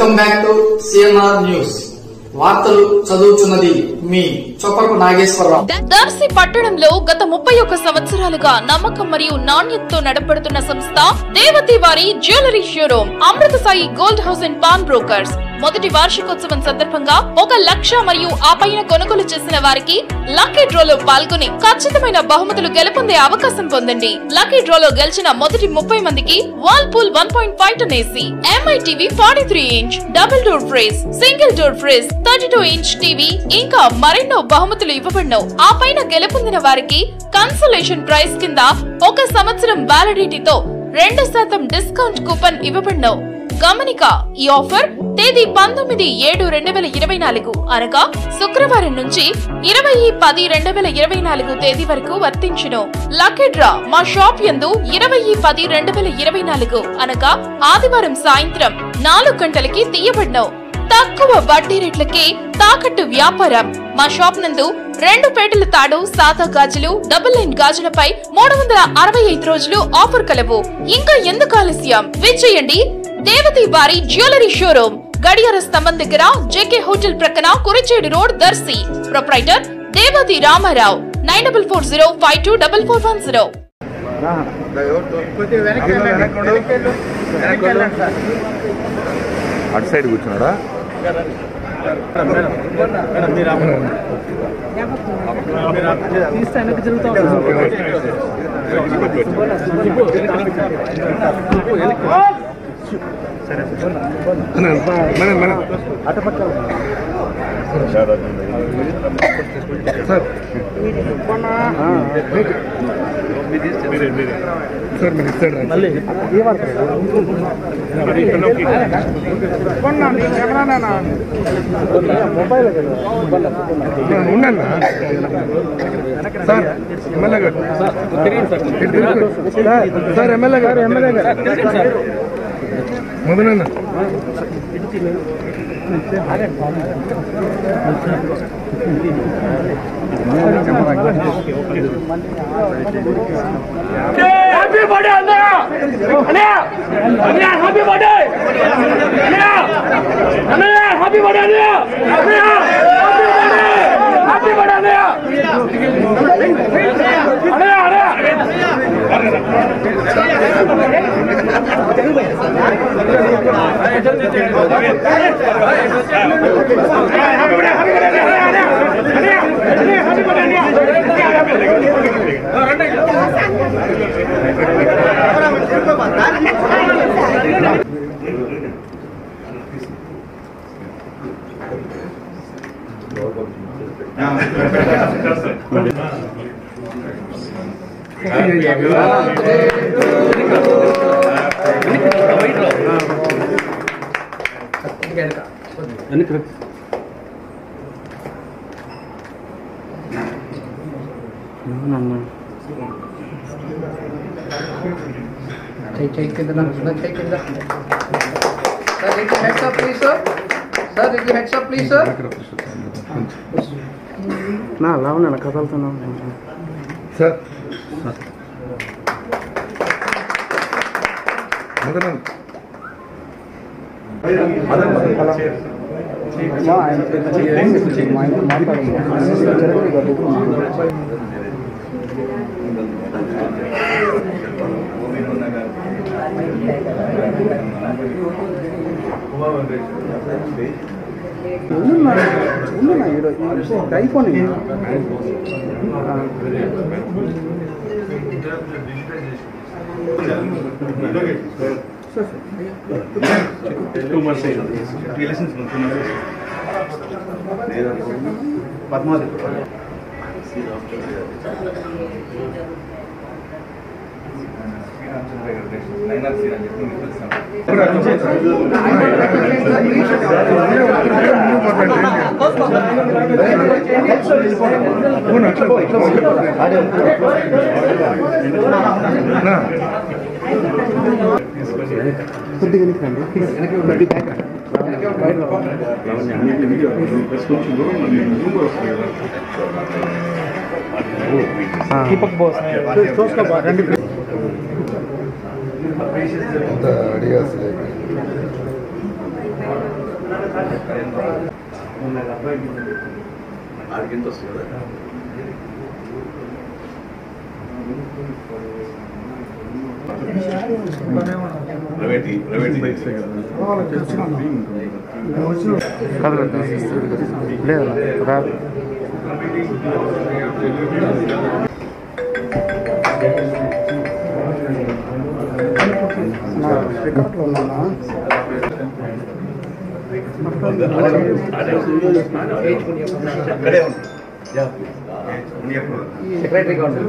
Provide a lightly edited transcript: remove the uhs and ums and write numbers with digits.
Welcome back to CMR news. వార్తలు చదువుతున్నది మీ చొప్పకు నాగేశ్వరరావు. దర్శి పట్టణంలో గత 31 సంవత్సరాలుగా నమ్మకం మరియు నాణ్యతతో నడపడుతున్న సంస్థ దేవతి వారి jewellery showroom Amrutha Sai gold house and pawn brokers మొదటి వార్షికోత్సవం సందర్భంగా 1 లక్ష మరియు ఆ పైన కొనుగోలు చేసిన వారికి లక్కీ డ్రాలో పాల్గొని ఖచ్చితమైన బహుమతులు గెలుపొందే అవకాశం పొందండి. లక్కీ డ్రాలో గెలిచిన మొదటి 30 మందికి Whirlpool 1.5 ton AC, MI TV 43 inch, double door fridge, single door fridge, 32 inch TV ఇంకా మరెన్నో బహుమతులు ఇవ్వబడను. ఆ పైన గెలుపొందిన వారికి కన్సలేషన్ ప్రైజ్ కింద 1 సంవత్సరం వ్యాలిడిటీతో 2% డిస్కౌంట్ కూపన్ ఇవ్వబడను. గమనిక, ఈ ఆఫర్ తేదీ 19/7/2024 అనగా శుక్రవారం నుంచి 20/10/2024 తేదీ వరకు వర్తించును. లక్కీ డ్రా మా షాప్ యందు 20/10/2024 అనగా ఆదివారం సాయంత్రం 4 గంటలకి తీయబడను. తక్కువ వడ్డీ రేట్లకే తాకట్టు వ్యాపారం. మా షాప్ నందు 2 పేటల తాడు, సాదా గాజులు, డబుల్ లైన్ గాజులపై 365 రోజులు ఆఫర్ కలవు. ఇంకా ఎందుకు ఆలస్యం, విచ్చేయండి దేవతి వారి జ్యువెలరీ షోరూమ్, గడియార స్తంభం దగ్గర, జేకే హోటల్ ప్రక్కన, కురిచేడు రోడ్, దర్శి. ప్రొప్రైటర్ దేవతి రామారావు. 9440524410. అటు సైడ్ కూర్చున్నాడా? సార్ ఎమ్మెల్యే గారు మొదలన్నా హ్యాపీ బర్త్డే అన్నయ్య, అన్నయ్య అన్నయ్య హ్యాపీ బర్త్డే అన్నయ్య, అన్నయ్య హ్యాపీ బర్త్డే అన్నయ్య, అన్నయ్య హ్యాపీ బర్త్డే అన్నయ్య, అన్నయ్య Take it down. Sir, take your heads up, please, sir. Sir, take your heads up, please, sir. నా అలా ఉన్నా కదలుతున్నా సార్ మొదలు టైఫోన్ दीपक बॉस अडिगा లేదు రాదు రికార్డులో ఉన్నానా Secretary Council.